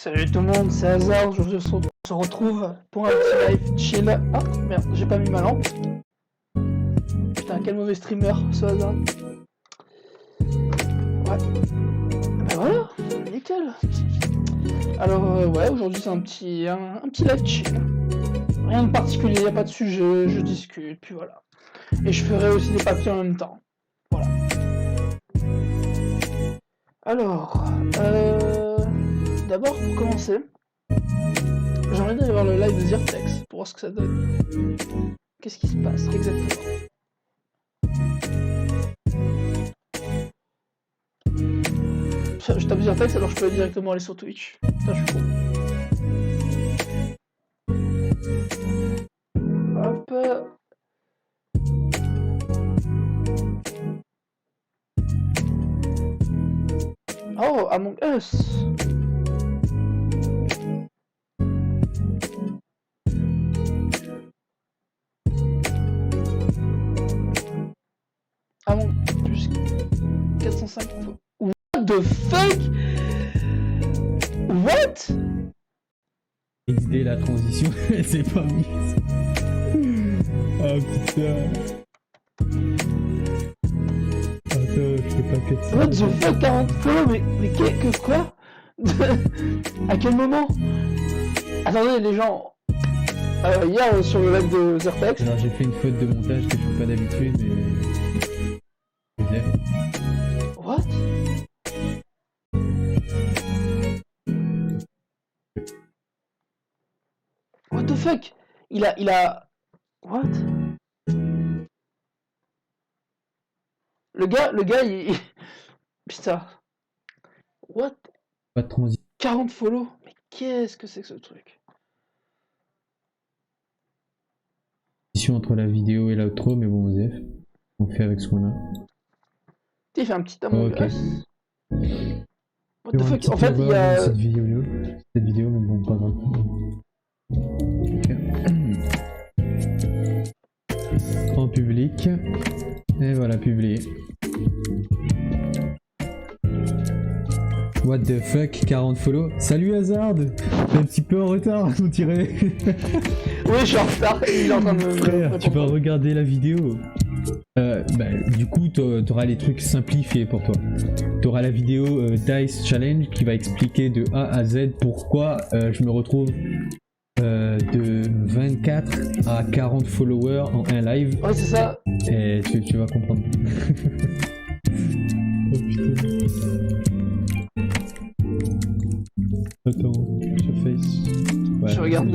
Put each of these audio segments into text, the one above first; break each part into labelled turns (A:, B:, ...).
A: Salut tout le monde, c'est Hazard, aujourd'hui on se retrouve pour un petit live chill. Ah merde, j'ai pas mis ma lampe. Putain, quel mauvais streamer ce Hazard. Ouais. Bah voilà, nickel. Alors ouais, aujourd'hui c'est un petit live chill. Rien de particulier, y a pas de sujet, je discute, puis voilà. Et je ferai aussi des papiers en même temps. Voilà. Alors, d'abord pour commencer, j'aimerais d'aller voir le live de Zyrtex pour voir ce que ça donne. Qu'est-ce qui se passe exactement? Je tape Zyrtex alors je peux directement aller sur Twitch. Putain, je suis con. Hop. Oh, Among Us. Among Us 405. What the fuck? What?
B: XD la transition, c'est pas mise. Oh putain. Attends, je peux pas cut ça.
A: What the fuck 40 follow, mais que quoi? À quel moment? Attendez les gens. Hier sur le live de Zyrtex.
B: Alors j'ai fait une faute de montage que je fais pas d'habitude mais...
A: What? What the fuck? Il a... What? Le gars, il... Putain. What?
B: Pas de transition
A: 40 follow? Mais qu'est-ce que c'est que ce truc?
B: entre la vidéo et l'outro, mais bon, Zef, on fait avec ce qu'on a.
A: Il fait un petit Among Us. What the
B: Un
A: fuck?
B: petit
A: En fait, il y a...
B: cette vidéo, mais bon, pas grave. Ok. En public. Et voilà, publié. What the fuck, 40 follow. Salut Hazard. T'es un petit peu en retard, on dirait.
A: Oui, je suis en retard. Il est en train de me...
B: Frère, tu vas regarder la vidéo. Du coup, t'auras les trucs simplifiés pour toi. T'auras la vidéo Dice Challenge qui va expliquer de A à Z pourquoi je me retrouve de 24 à 40 followers en un live.
A: Ouais, c'est ça.
B: Et tu vas comprendre. Oh putain. Attends, sur Face. Ouais,
A: Je regarde.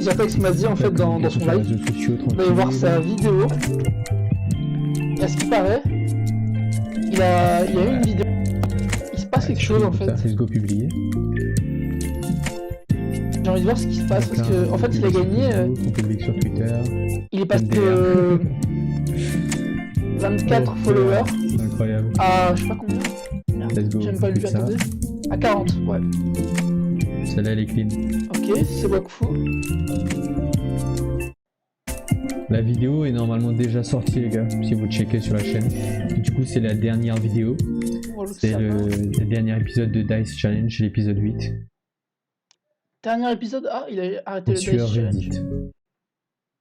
A: Zyrtex m'a dit en fait dans son live. Il va y voir sa vidéo. À ce qui paraît, il y a eu une vidéo. Il se passe quelque chose en fait.
B: Let's go publier.
A: J'ai envie de voir ce qui se passe parce que en fait il a gagné.
B: On publie sur Twitter.
A: Il est passé de 24 followers.
B: Incroyable.
A: À je sais pas combien.
B: Let's go.
A: J'aime pas lui attendez. À 40, ouais.
B: Celle-là elle est clean.
A: Ok, c'est Wakfu.
B: La vidéo est normalement déjà sortie les gars, si vous checkez sur la chaîne. Du coup c'est la dernière vidéo. C'est le dernier épisode de Dice Challenge, l'épisode 8.
A: Dernier épisode? Ah, il a arrêté le
B: sur
A: Dice
B: Reddit.
A: Challenge.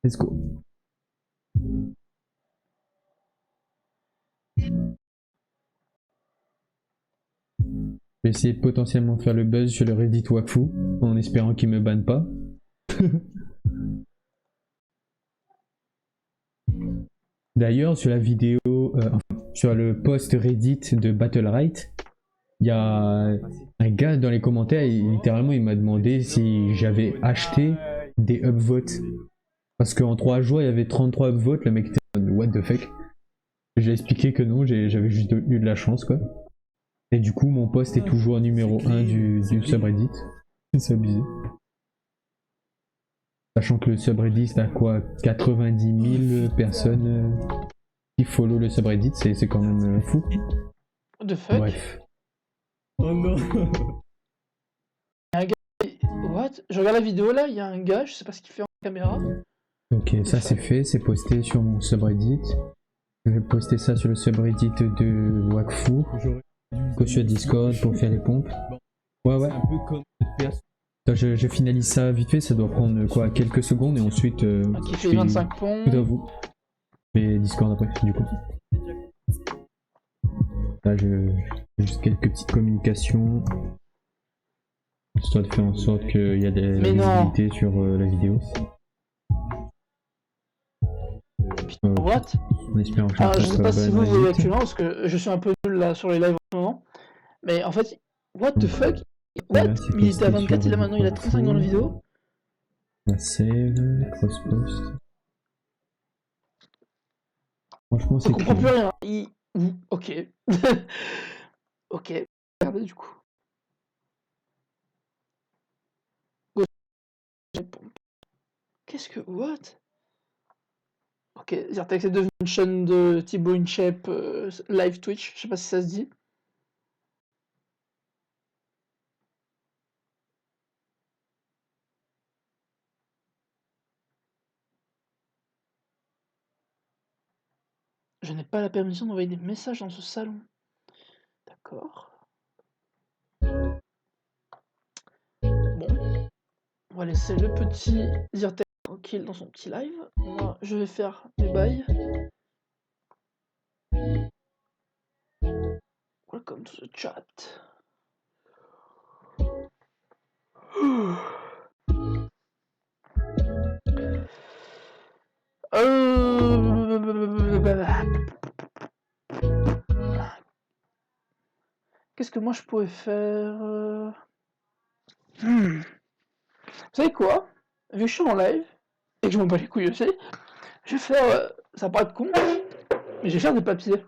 B: Let's go. Je vais essayer de potentiellement faire le buzz sur le Reddit Wakfu, en espérant qu'il me banne pas. D'ailleurs, sur la vidéo, sur le post Reddit de Battle.Right, il y a un gars dans les commentaires, littéralement il m'a demandé si j'avais acheté des upvotes. Parce qu'en 3 jours il y avait 33 upvotes, le mec était en mode what the fuck. J'ai expliqué que non, j'avais juste eu de la chance quoi. Et du coup mon post est toujours numéro 1 du subreddit. C'est abusé. Sachant que le subreddit c'est à quoi 90 000 personnes qui follow le subreddit, c'est quand même fou.
A: What the fuck?
B: Bref. Oh non.
A: Un gars... What? Je regarde la vidéo là, il y a un gars, je sais pas ce qu'il fait en caméra.
B: Ok, ça c'est fait, c'est posté sur mon subreddit. Je vais poster ça sur le subreddit de Wakfu. Go sur Discord pour faire les pompes. Ouais, ouais. C'est un peu comme PS. Attends, je finalise ça vite fait, ça doit prendre quoi, quelques secondes et ensuite.
A: Qui
B: je
A: fait
B: fais
A: 25
B: tout à
A: ponts.
B: vous. Et Discord après, du coup. Là, juste quelques petites communications. Histoire de faire en sorte qu'il y a de la
A: Mais non.
B: visibilité sur la vidéo.
A: What?
B: En espérant que
A: Alors, je
B: fasse
A: sais pas si vous voyez
B: vite.
A: actuellement, parce que je suis un peu nul là sur les lives en ce moment. Mais en fait, what the fuck? What?
B: Là, c'est
A: Il était à
B: posté
A: 24,
B: sur
A: et là maintenant il a 35 dans la vidéo.
B: On va save, cross post. Franchement,
A: Je
B: c'est
A: comprends
B: clean.
A: plus rien. Ok. Ok. Regardez du coup. Qu'est-ce que... What? Ok, Zyrtec c'est devenu une chaîne de Thibaut InShape live Twitch, je sais pas si ça se dit. Je n'ai pas la permission d'envoyer des messages dans ce salon. D'accord. Bon, on va laisser le petit Zyrtec tranquille dans son petit live. Moi, je vais faire mes bails. Welcome to the chat. Qu'est-ce que moi je pourrais faire Vous savez quoi? Vu que je suis en live, et que je m'en bats les couilles aussi, je vais faire... ça paraît con, mais je vais faire des papiers.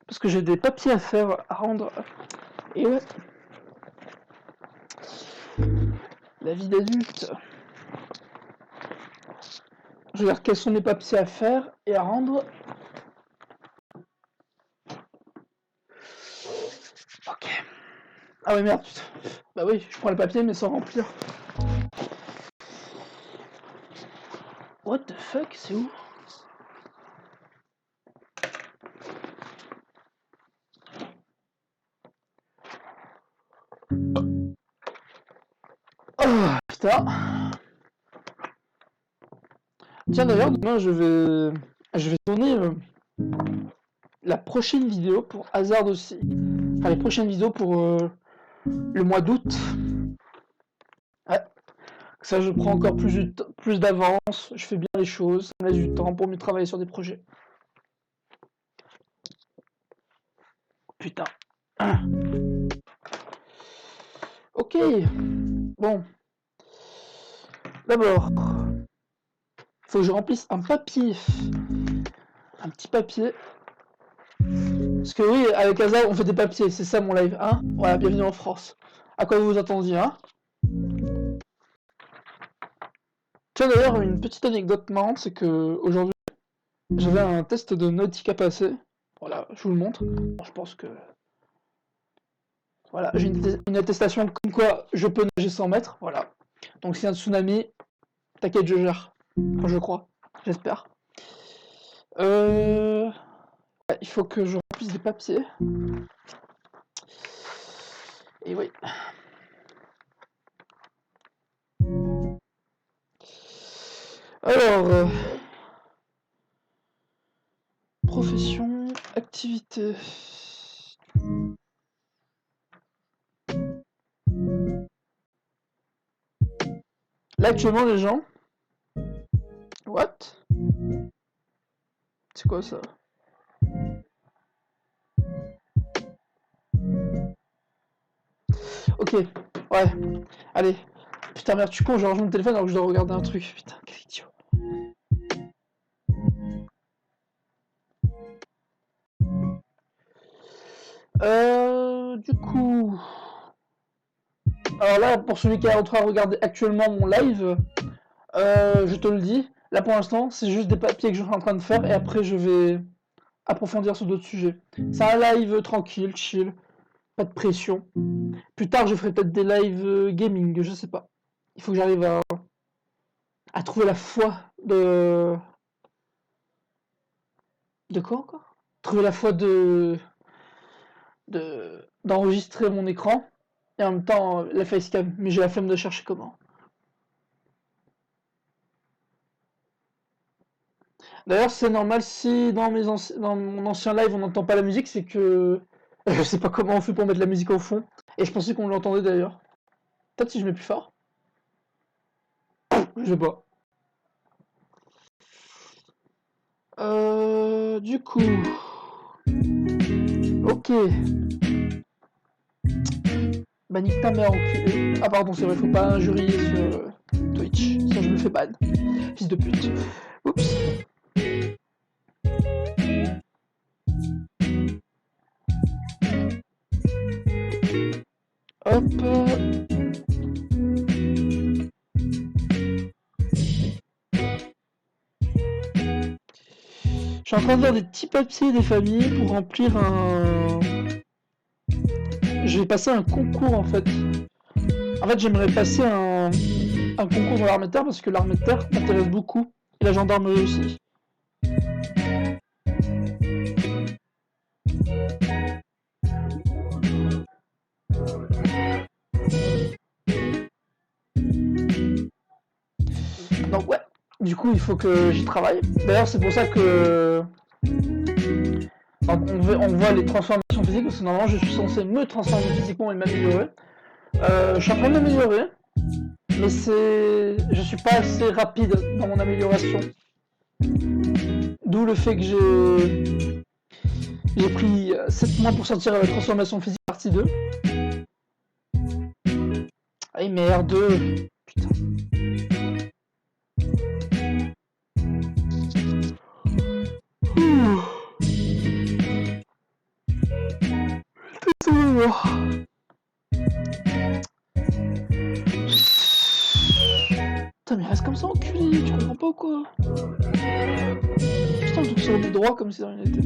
A: Parce que j'ai des papiers à faire, à rendre. Et ouais. La vie d'adulte. Je regarde quels sont mes papiers à faire et à rendre. Ok. Ah ouais, merde, putain. Bah oui, je prends le papier mais sans remplir. What the fuck, c'est où? Oh, putain. Tiens, d'ailleurs, demain, je vais tourner la prochaine vidéo pour Hazard aussi. Enfin, les prochaines vidéos pour le mois d'août. Ouais. Ça, je prends encore plus d'avance, je fais bien les choses, ça me laisse du temps pour mieux travailler sur des projets. Putain. Ok. Bon. D'abord, faut que je remplisse un papier. Un petit papier. Parce que oui, avec Hazard, on fait des papiers, c'est ça mon live, hein? Voilà, bienvenue en France. À quoi vous vous attendiez, hein? Tiens, d'ailleurs, une petite anecdote marrante, c'est que aujourd'hui, j'avais un test de nautique à passer. Voilà, je vous le montre. Bon, je pense que... Voilà, j'ai une attestation comme quoi je peux nager 100 mètres, voilà. Donc s'il y a un tsunami, t'inquiète, je gère. Enfin, je crois, j'espère. Il faut que je remplisse des papiers. Et oui. Alors, profession, activité. Là, actuellement, les gens... What? C'est quoi ça? Ok, ouais. Allez. Putain, merde, je suis con, je range mon téléphone alors que je dois regarder un truc. Putain, quel idiot. Du coup... Alors là, pour celui qui est en train de regarder actuellement mon live, je te le dis, là pour l'instant, c'est juste des papiers que je suis en train de faire et après je vais approfondir sur d'autres sujets. C'est un live tranquille, chill, pas de pression. Plus tard, je ferai peut-être des lives gaming, je sais pas. Il faut que j'arrive à trouver la foi de... De quoi encore? Trouver la foi d'enregistrer mon écran et en même temps la facecam, mais j'ai la flemme de chercher comment. D'ailleurs, c'est normal si dans mon ancien live on n'entend pas la musique, c'est que je sais pas comment on fait pour mettre la musique au fond, et je pensais qu'on l'entendait d'ailleurs. Peut-être si je mets plus fort. Je sais pas. Du coup. Ok. Bah nique ta mère enculé. Ah pardon, c'est vrai, faut pas injurier sur Twitch. Sinon je me fais ban. Fils de pute. Oups. Hop. Je suis en train de faire des petits papiers des familles pour remplir un... Je vais passer un concours en fait. En fait, j'aimerais passer un concours dans l'armée de terre parce que l'armée de terre m'intéresse beaucoup. Et la gendarmerie aussi. Donc ouais, du coup il faut que j'y travaille. D'ailleurs c'est pour ça que on voit les transformations physiques parce que normalement je suis censé me transformer physiquement et m'améliorer. Je suis en train de m'améliorer, mais je suis pas assez rapide dans mon amélioration. D'où le fait que j'ai pris 7 mois pour sortir la transformation physique partie 2. Ah mais R2, putain. Ouh. Putain mais reste comme ça enculé, tu comprends pas ou quoi? Putain, je sur des droits comme si de rien n'était.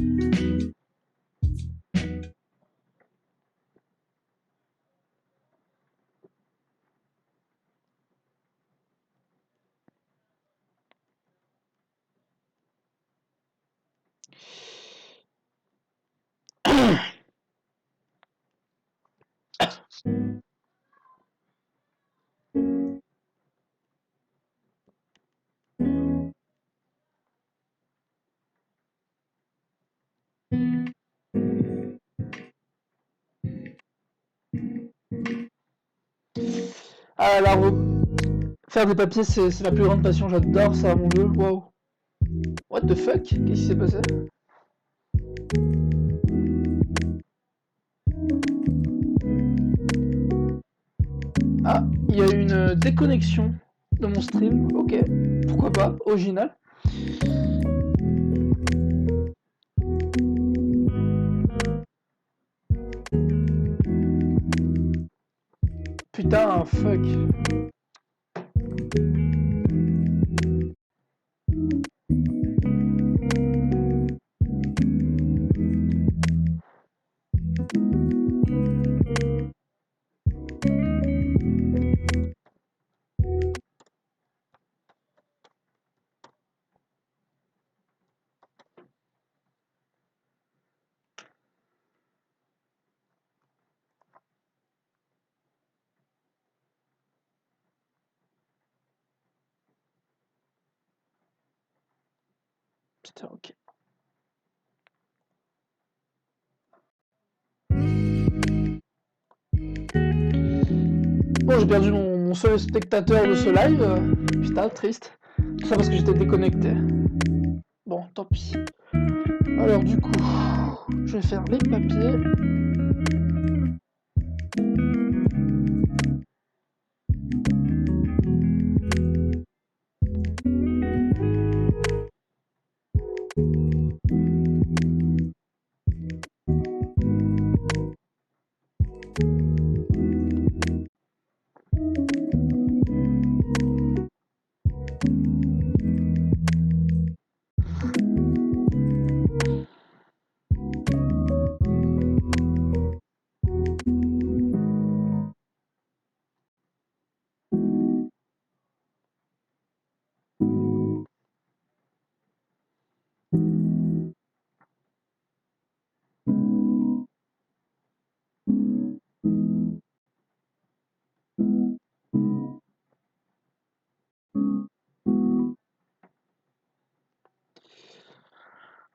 A: Ah là, faire des papiers, c'est la plus grande passion, j'adore ça, mon jeu. Waouh. What the fuck? Qu'est-ce qui s'est passé? Ah, il y a eu une déconnexion de mon stream. Ok, pourquoi pas, original. Putain, fuck. Putain, ok. Bon, j'ai perdu mon seul spectateur de ce live. Putain, triste. Tout ça parce que j'étais déconnecté. Bon, tant pis. Alors du coup, je vais faire les papiers.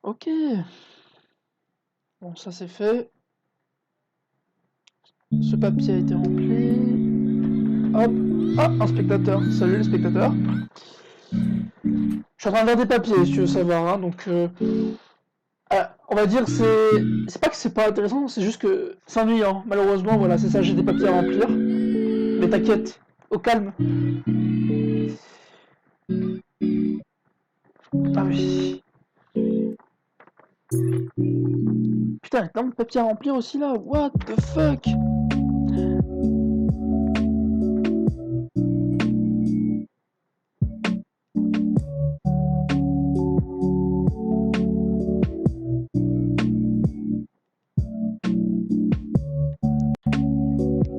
A: Ok. Bon, ça c'est fait. Ce papier a été rempli. Hop. Ah, un spectateur. Salut les spectateurs. Je suis en train de faire des papiers, si tu veux savoir, hein, donc on va dire c'est pas que c'est pas intéressant, c'est juste que c'est ennuyant. Malheureusement, voilà, c'est ça, j'ai des papiers à remplir. Mais t'inquiète, au calme. Ah oui. Putain, il y a plein de papiers à remplir aussi là. What the fuck?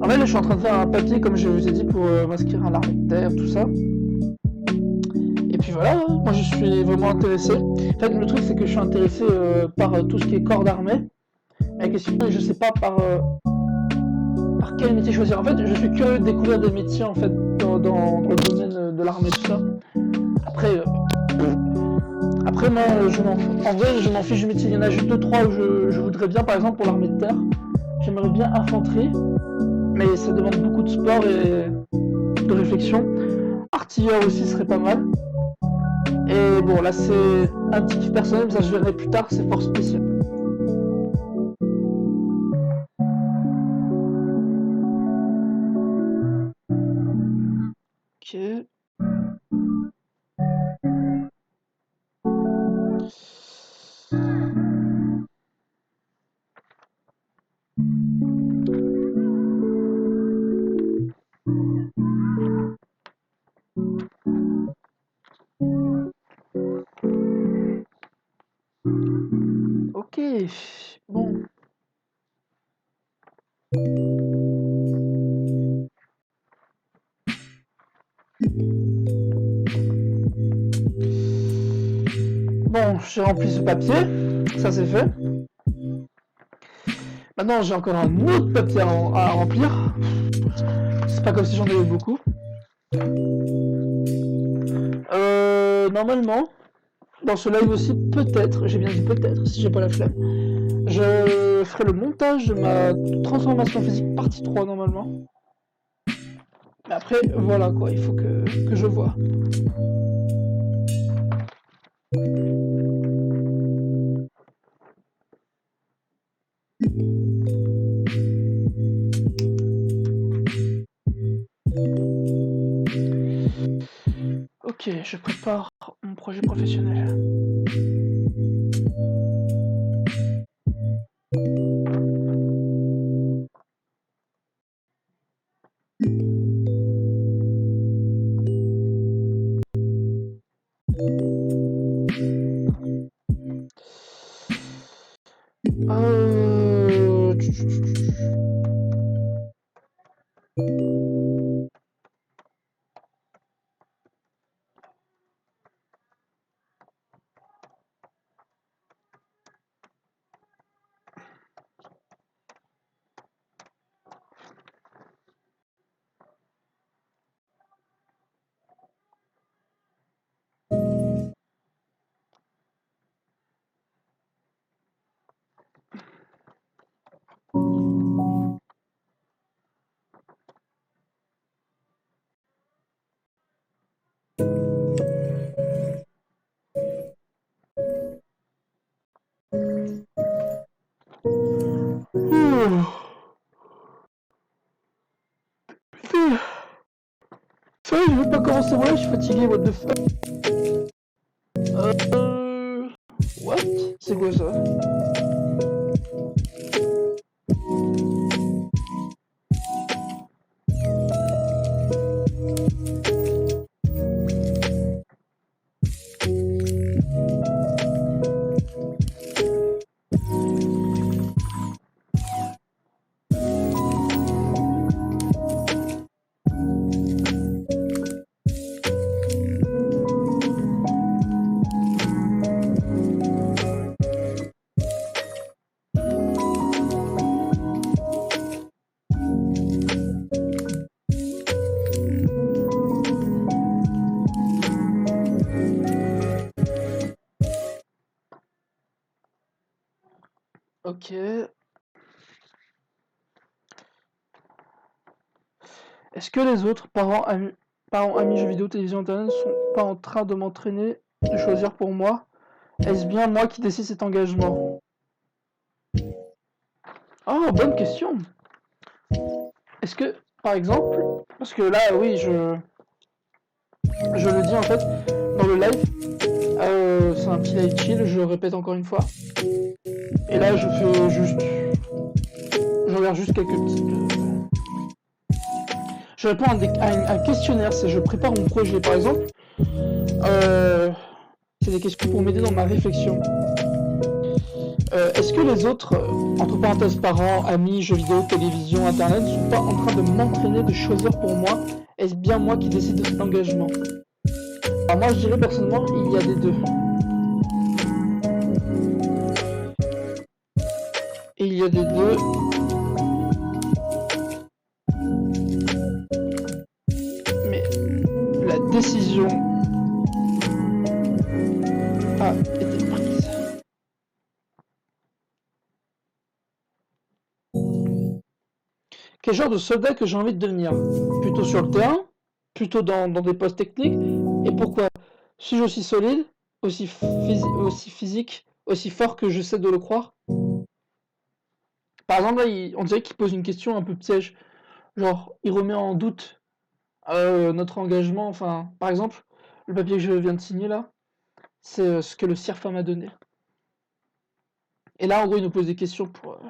A: En fait, là, je suis en train de faire un papier, comme je vous ai dit, pour m'inscrire à l'armée de terre, tout ça. Et puis voilà, hein, moi je suis vraiment intéressé. En fait, le truc, c'est que je suis intéressé par tout ce qui est corps d'armée. Mais la question est, je sais pas par quel métier choisir. En fait, je suis curieux de découvrir des métiers en fait dans le domaine de l'armée, tout ça. Après, moi, en vrai, je m'en fiche du métier. Il y en a juste deux, trois où je voudrais bien, par exemple, pour l'armée de terre. J'aimerais bien infanterie, mais ça demande beaucoup de sport et de réflexion. Artilleur aussi serait pas mal. Et bon, là, c'est un petit kiff personnel, mais ça je verrai plus tard, c'est force spéciale. Ok. Ok. Bon. Bon, j'ai rempli ce papier, ça c'est fait. Maintenant, j'ai encore un autre papier à remplir. C'est pas comme si j'en avais beaucoup. Normalement, dans ce live aussi, peut-être, j'ai bien dit peut-être, si j'ai pas la flemme, je ferai le montage de ma transformation physique partie 3 normalement. Mais après, voilà quoi, il faut que je vois. Ok, je prépare mon projet professionnel. Euh... Ça, je veux pas commencer moi, je suis fatigué, what the fuck. What? C'est quoi ça? Ok. Est-ce que les autres parents, amis, jeux vidéo, télévision, internet sont pas en train de m'entraîner, de choisir pour moi? Est-ce bien moi qui décide cet engagement? Oh, bonne question. Est-ce que, par exemple, parce que là, oui, je le dis en fait, dans le live, c'est un petit live chill, je le répète encore une fois. Et là, je regarde juste quelques petites... Je réponds à un questionnaire, c'est je prépare mon projet, par exemple. C'est des questions pour m'aider dans ma réflexion. Est-ce que les autres, entre parenthèses parents, amis, jeux vidéo, télévision, internet, ne sont pas en train de m'entraîner, de choisir pour moi? Est-ce bien moi qui décide de cet engagement? Alors moi je dirais personnellement, il y a des deux. Et il y a des deux. Mais la décision a été prise. Quel genre de soldat que j'ai envie de devenir? Plutôt sur le terrain? Plutôt dans des postes techniques? Et pourquoi? Suis-je aussi solide? Aussi physique? Aussi fort que je sais de le croire? Par exemple, là, on dirait qu'il pose une question un peu piège. Genre, il remet en doute notre engagement. Enfin, par exemple, le papier que je viens de signer là, c'est ce que le CIRFA m'a donné. Et là, en gros, il nous pose des questions pour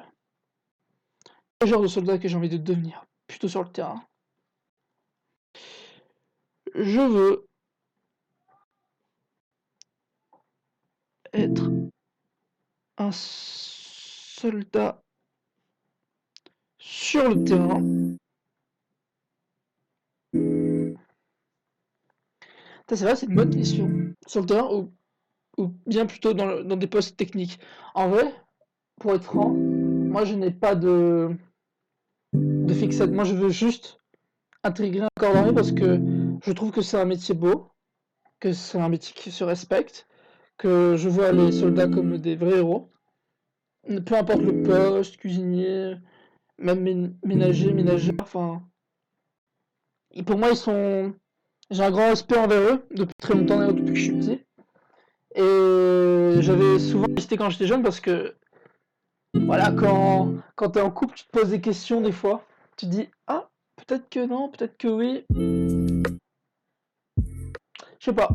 A: quel genre de soldat que j'ai envie de devenir, plutôt sur le terrain. Je veux être un soldat sur le terrain. C'est vrai, c'est une bonne question. Sur le terrain ou bien plutôt dans des postes techniques. En vrai, pour être franc, moi je n'ai pas de fixette. Moi je veux juste intégrer un corps d'armée parce que je trouve que c'est un métier beau, que c'est un métier qui se respecte, que je vois les soldats comme des vrais héros. Peu importe le poste, cuisinier, même ménager, ménagère, enfin. Et pour moi, j'ai un grand respect envers eux depuis très longtemps, d'ailleurs, depuis que je suis petit. Et j'avais souvent hésité quand j'étais jeune parce que, voilà, quand t'es en couple, tu te poses des questions des fois. Tu te dis, ah, peut-être que non, peut-être que oui. Je sais pas.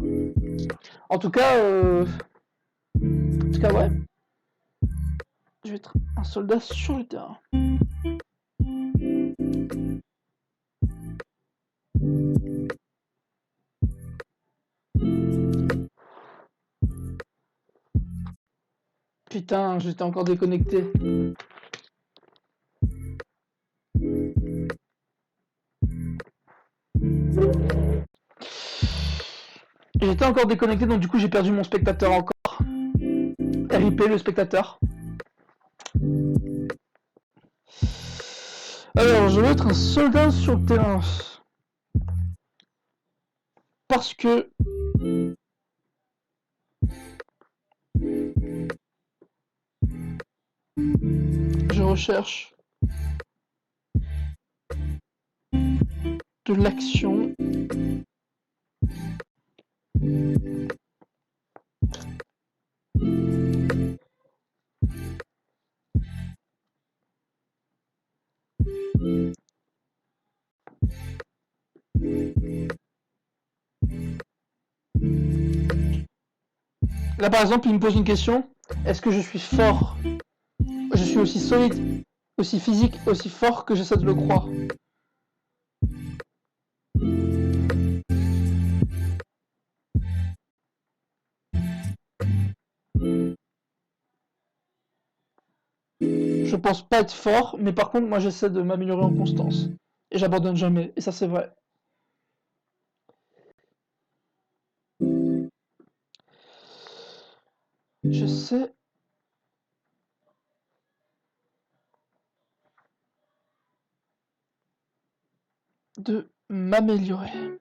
A: En tout cas, ouais. Je vais être un soldat sur le terrain. Putain, j'étais encore déconnecté. J'étais encore déconnecté, donc du coup j'ai perdu mon spectateur encore. RIP le spectateur. Alors, je vais être un soldat sur le terrain. Parce que je recherche de l'action. Là, par exemple, il me pose une question. Est-ce que je suis fort? Je suis aussi solide, aussi physique, aussi fort que j'essaie de le croire. Je pense pas être fort, mais par contre, moi, j'essaie de m'améliorer en constance. Et j'abandonne jamais. Et ça, c'est vrai. J'essaie de m'améliorer.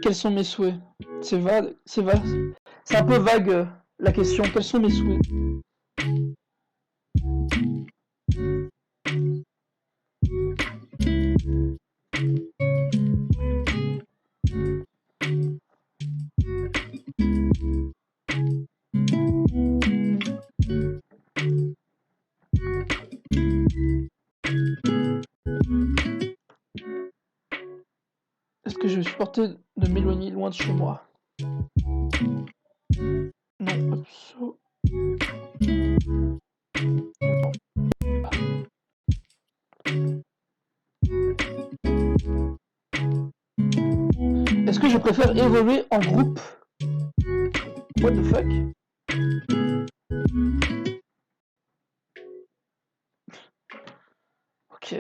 A: quels sont mes souhaits? C'est vague, c'est vague. C'est un peu vague la question. Quels sont mes souhaits? Est-ce que je vais supporter de m'éloigner loin de chez moi? Non, absolument. Est-ce que je préfère évoluer en groupe? What the fuck? Ok.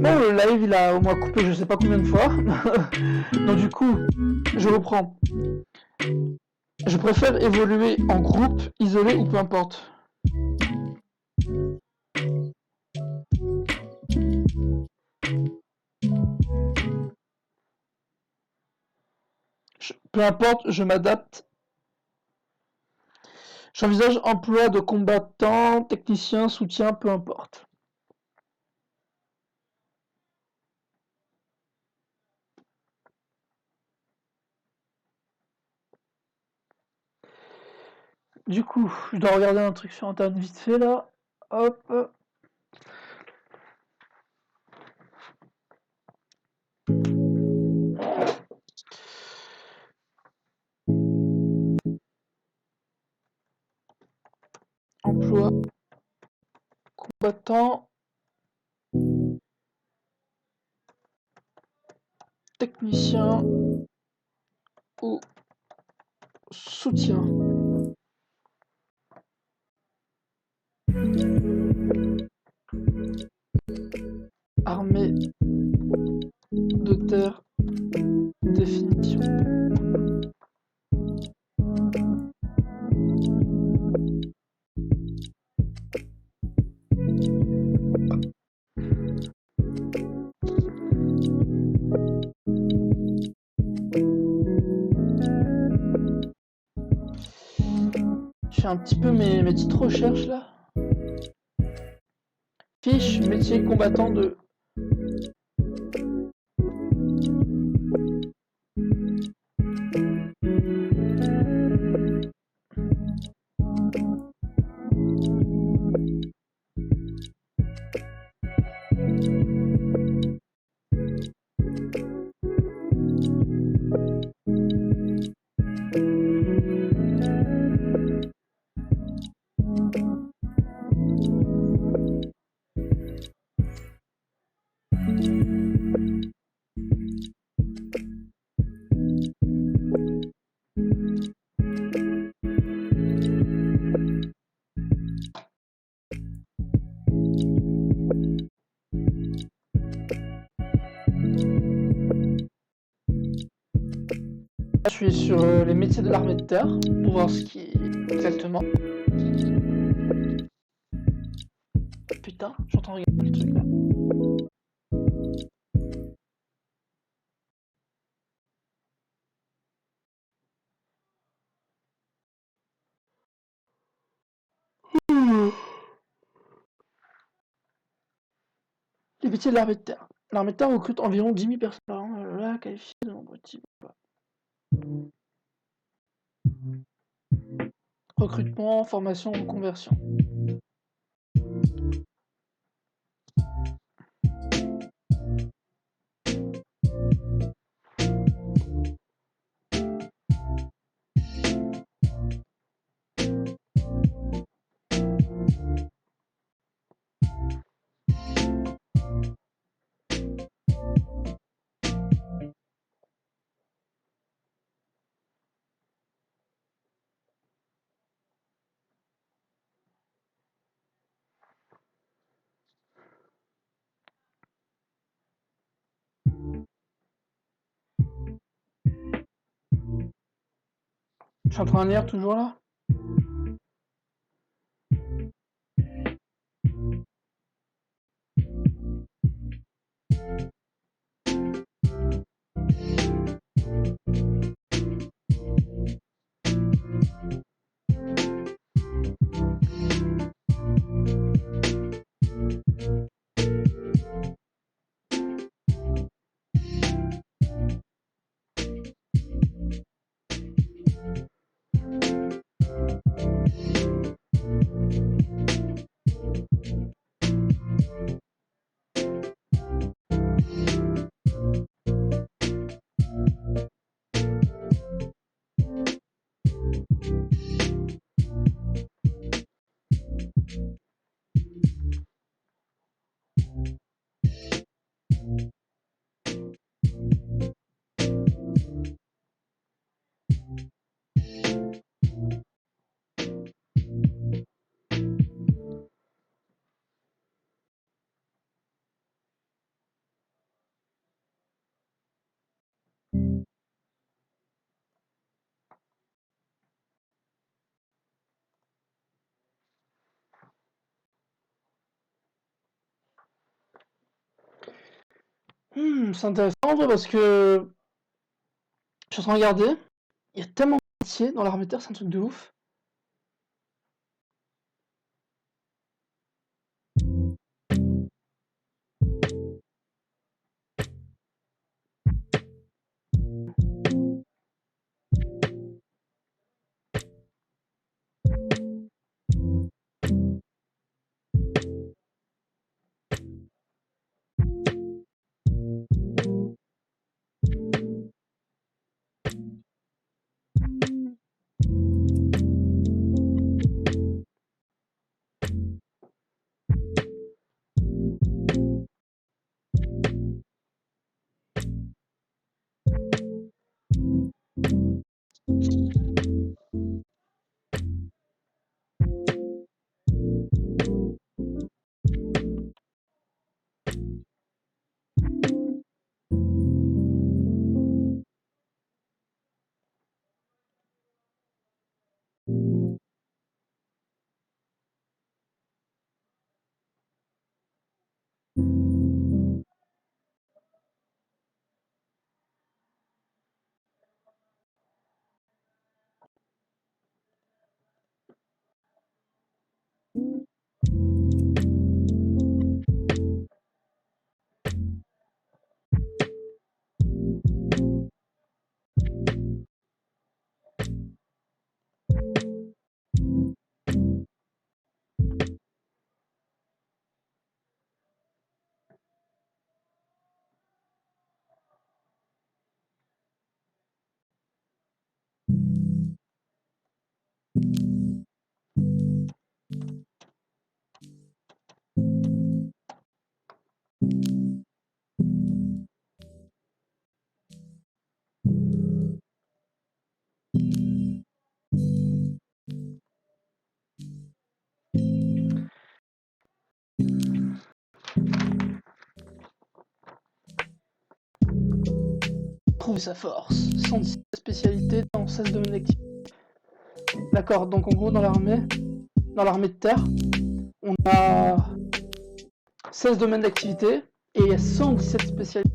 A: Bon, le live il a au moins coupé je sais pas combien de fois. Donc du coup, je reprends. Je préfère évoluer en groupe, isolé ou peu importe. Peu importe, je m'adapte. J'envisage emploi de combattant, technicien, soutien, peu importe. Du coup, je dois regarder un truc sur internet vite fait là. Hop. Emploi, combattant, technicien ou soutien. Armée de terre, définition. Je fais un petit peu mes petites recherches là. Fiche métier combattant de. Je suis sur les métiers de l'armée de terre pour voir ce qui est exactement. Putain, j'entends regarder le truc là. Les métiers de l'armée de terre. L'armée de terre recrute environ 10 000 personnes par an, là, qualifiées de nombreux types. Recrutement, formation, reconversion. Je suis en train de lire toujours là. C'est intéressant parce que je suis en train de regarder. Il y a tellement de métiers dans l'armée de terre, c'est un truc de ouf. Trouver sa force, 117 spécialités dans 16 domaines d'activité. D'accord, donc en gros dans l'armée de terre, on a 16 domaines d'activité et il y a 117 spécialités.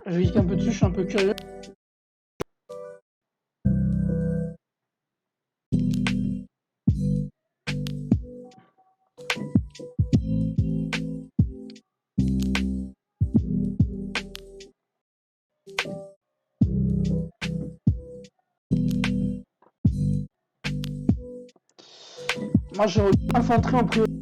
A: Je clique un peu dessus, je suis un peu curieux. Moi je regarde infanterie en priorité.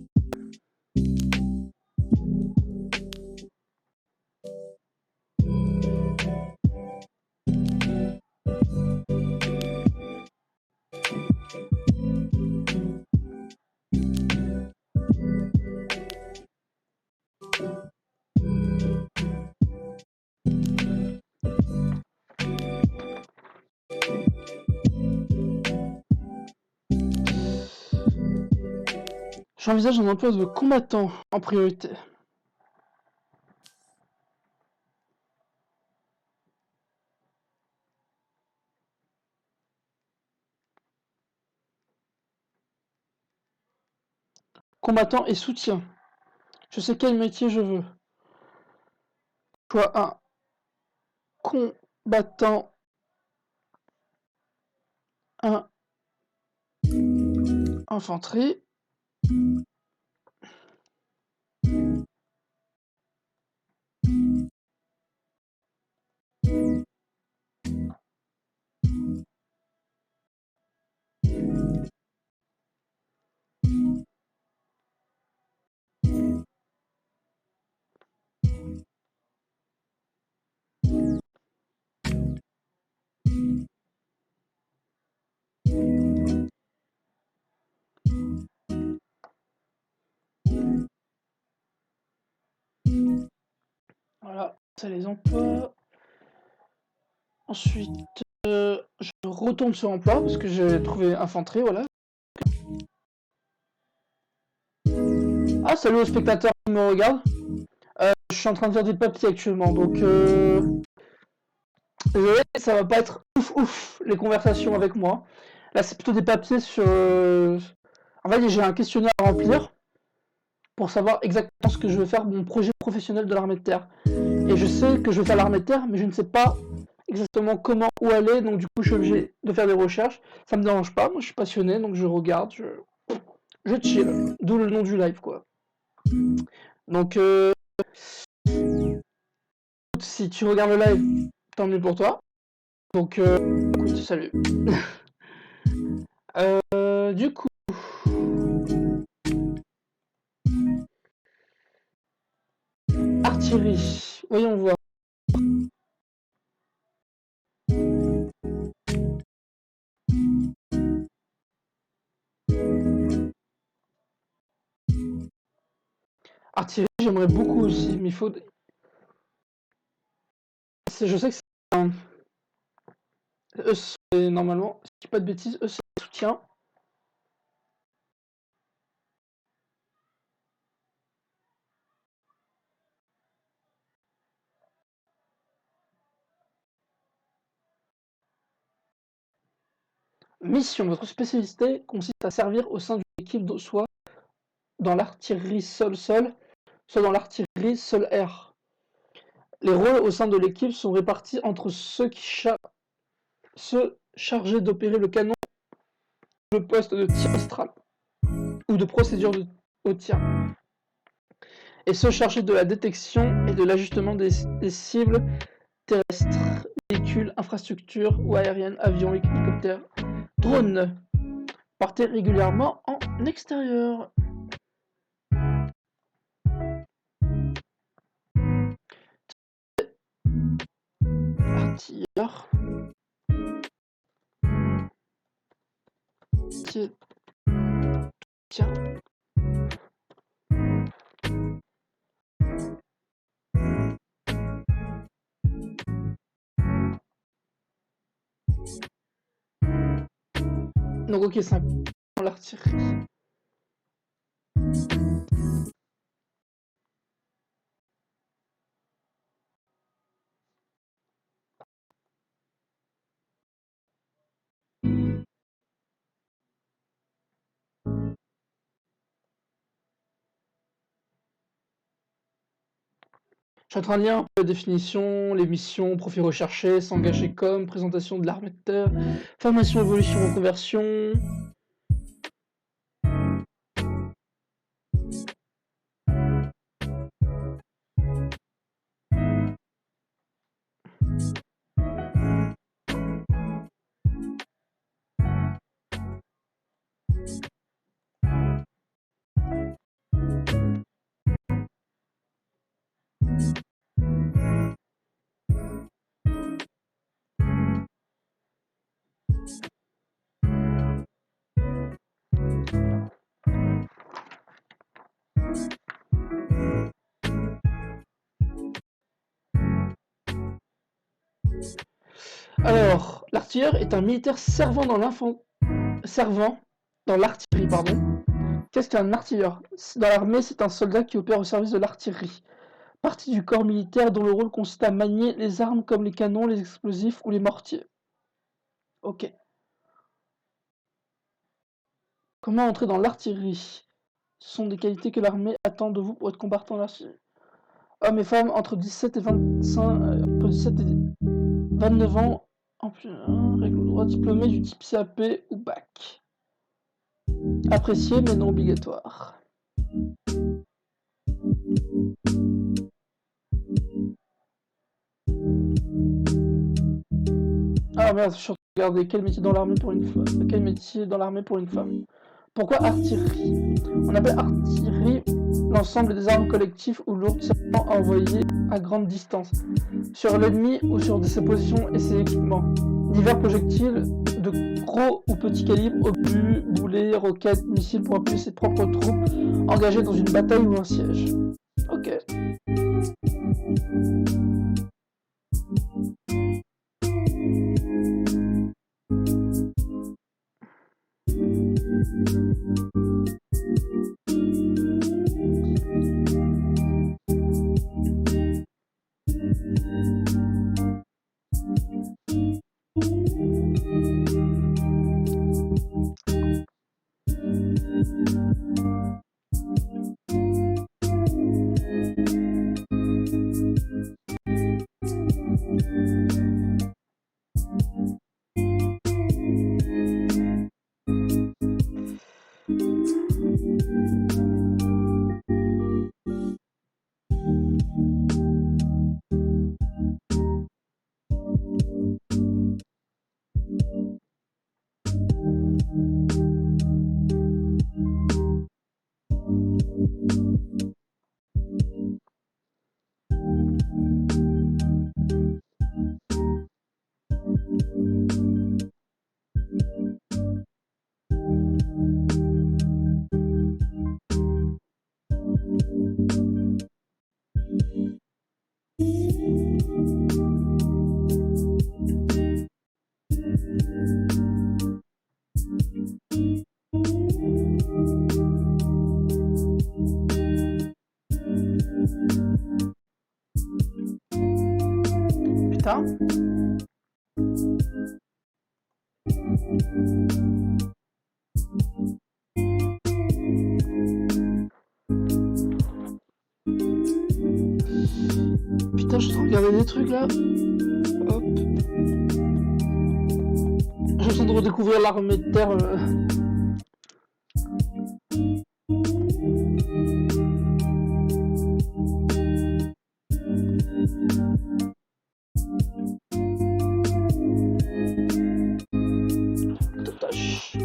A: J'envisage un emploi de combattant en priorité. Combattant et soutien. Je sais quel métier je veux. Choix 1. Combattant. 1. Infanterie. Voilà, c'est les emplois. Ensuite, je retourne sur emploi parce que j'ai trouvé infanterie, voilà. Ah, salut aux spectateurs qui me regardent. Je suis en train de faire des papiers actuellement, donc désolé, ça va pas être ouf les conversations avec moi. Là, c'est plutôt des papiers sur. En fait, j'ai un questionnaire à remplir pour savoir exactement ce que je veux faire, mon projet professionnel de l'armée de terre. Et je sais que je veux faire l'armée de terre, mais je ne sais pas exactement comment, où aller, donc du coup, je suis obligé de faire des recherches. Ça me dérange pas, moi je suis passionné, donc je regarde, je chill. D'où le nom du live, quoi. Donc, si tu regardes le live, tant mieux pour toi. Donc, écoute, salut. Du coup, artillerie, voyons voir. Artillerie, j'aimerais beaucoup aussi, mais il faut. Je sais que c'est un. Eux, c'est normalement, si je dis pas de bêtises, eux, c'est un soutien. Mission, votre spécialité consiste à servir au sein d'une équipe, soit dans l'artillerie sol-sol, soit dans l'artillerie sol-air. Les rôles au sein de l'équipe sont répartis entre ceux chargés d'opérer le canon, le poste de tir astral ou de procédure au tir, et ceux chargés de la détection et de l'ajustement des cibles terrestres, véhicules, infrastructures ou aériennes, avions, hélicoptères, drones. Partez régulièrement en extérieur. Artilleur. Tiens. Donc ok, c'est l'artillerie. Je suis en train de lire un peu la définition, les missions, profil recherché, s'engager comme, présentation de l'armée de terre, formation, évolution, reconversion. Alors, l'artilleur est un militaire servant dans l'artillerie, Qu'est-ce qu'un artilleur? Dans l'armée, c'est un soldat qui opère au service de l'artillerie, partie du corps militaire dont le rôle consiste à manier les armes comme les canons, les explosifs ou les mortiers. Ok. Comment entrer dans l'artillerie? Ce sont des qualités que l'armée attend de vous pour être combattant dans l'artillerie. Hommes et femmes entre 17 et 29 ans, en plus, règle au droit, diplômé du type CAP ou bac. Apprécié mais non obligatoire. Ah merde, je suis en train de regarder quel métier dans l'armée pour une femme. Quel métier dans l'armée pour une femme. Pourquoi artillerie? On appelle artillerie l'ensemble des armes collectives ou lourdes servant à envoyer à grande distance sur l'ennemi ou sur ses positions et ses équipements. Divers projectiles de gros ou petits calibres, obus, boulets, roquettes, missiles pour appuyer ses propres troupes engagées dans une bataille ou un siège. Ok. Putain. Putain, je suis en train de regarder des trucs là. Hop. Je suis en train de redécouvrir l'armée de terre. Tâche.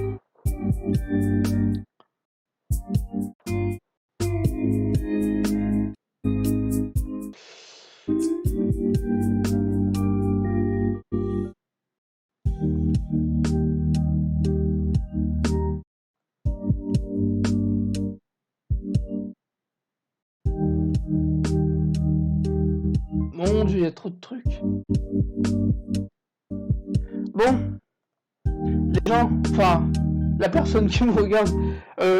A: Mon Dieu, il y a trop de trucs. Bon, les gens, enfin, la personne qui me regarde,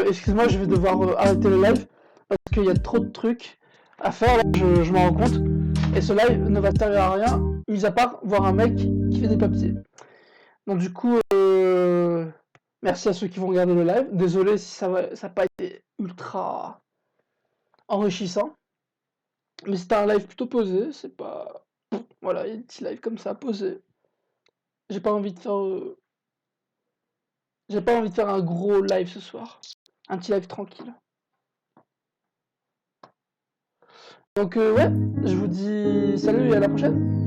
A: excuse-moi, je vais devoir arrêter le live parce qu'il y a trop de trucs à faire, là, je m'en rends compte. Et ce live ne va servir à rien, mis à part voir un mec qui fait des papiers. Donc du coup, merci à ceux qui vont regarder le live. Désolé si ça n'a pas été ultra enrichissant. Mais c'était un live plutôt posé, c'est pas... Voilà, il y a des petits lives comme ça, posés. J'ai pas envie de faire... J'ai pas envie de faire un gros live ce soir. Un petit live tranquille. Donc ouais, je vous dis salut et à la prochaine.